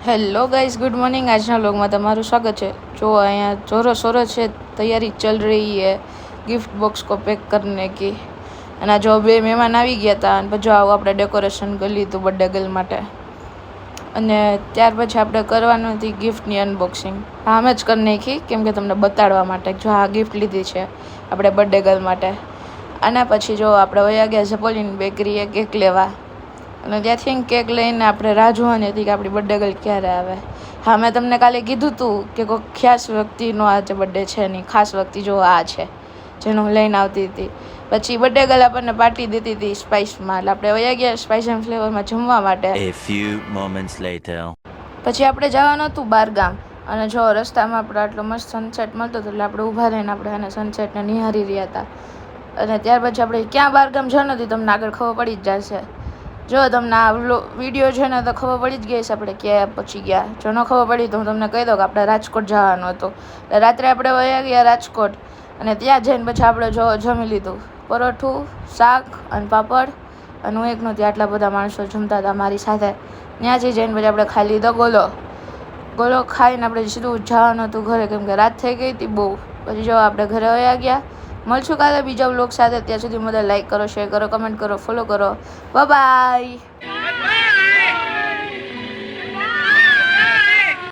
Hello guys, good morning. આજના વ્લોગમાં તમારું સ્વાગત છે। જો અહીંયા જોरो शोरो છે, तैयारी चल रही है गिफ्ट बॉक्स को पैक करने की। અને જો બે મહેમાન આવી ગયા હતા અને પછી આવું આપણે ડેકોરેશન કરી લીધું બર્થડે ગર્લ માટે। અને ત્યાર પછી આપણે કરવાનું હતી ગિફ્ટની અનબોક્સિંગ। હા, અમે જ કરી નાખી કેમ કે તમને બતાડવા માટે। જો આ ગિફ્ટ લીધી છે આપણે બર્થડે ગર્લ માટે। આના પછી જો આપણે વયા ગયા ઝપોલીન બેકરીએ કેક લેવા। અને ત્યાંથી કેક લઈને આપણે રાહ જોવાની હતી કે આપણી બર્થડે ગર્લ ક્યારે આવે। હા, મેં તમને કાલે કીધું હતું કે કોઈ ખાસ વ્યક્તિનો આજે બર્થડે છે નહીં। ખાસ વ્યક્તિ જો આ છે જેને હું લઈને આવતી હતી। પછી બર્થડે ગર્લ આપણને પાર્ટી દેતી હતી સ્પાઇસમાં, એટલે આપણે વયા ગયા સ્પાઇસ એન્ડ ફ્લેવરમાં જમવા માટે। A few moments later. પછી આપણે જવાનું હતું બારગામ। અને જો રસ્તામાં આપણે આટલો મસ્ત સનસેટ મળતો હતો એટલે આપણે ઊભા રહીને આપણે એને સનસેટને નિહાળી રહ્યા હતા। અને ત્યાર પછી આપણે ક્યાં બારગામ જવાનું હતું તમને આગળ ખબર પડી જ જશે। જો તમને આ વિડીયો છે ને તો ખબર પડી જ ગઈ છે આપણે ક્યાં પહોંચી ગયા। જો ન ખબર પડી તો હું તમને કહી દઉં કે આપણે રાજકોટ જવાનું હતું। એટલે રાત્રે આપણે વયા ગયા રાજકોટ અને ત્યાં જઈને પછી આપણે જો જમી લીધું પરોઠું, શાક અને પાપડ। અને હું એક નહોતી, આટલા બધા માણસો જમતા હતા મારી સાથે। ત્યાંથી જઈને પછી આપણે ખાઈ લીધો ગોલો ખાઈને આપણે સીધું જવાનું હતું ઘરે કેમ કે રાત થઈ ગઈ હતી બહુ। પછી જો આપણે ઘરે વયા ગયા। મળશું કાલે બીજા વ્લોગ સાથે। ત્યાં સુધી મને લાઈક કરો, શેર કરો, કમેન્ટ કરો, ફોલો કરો। Bye bye.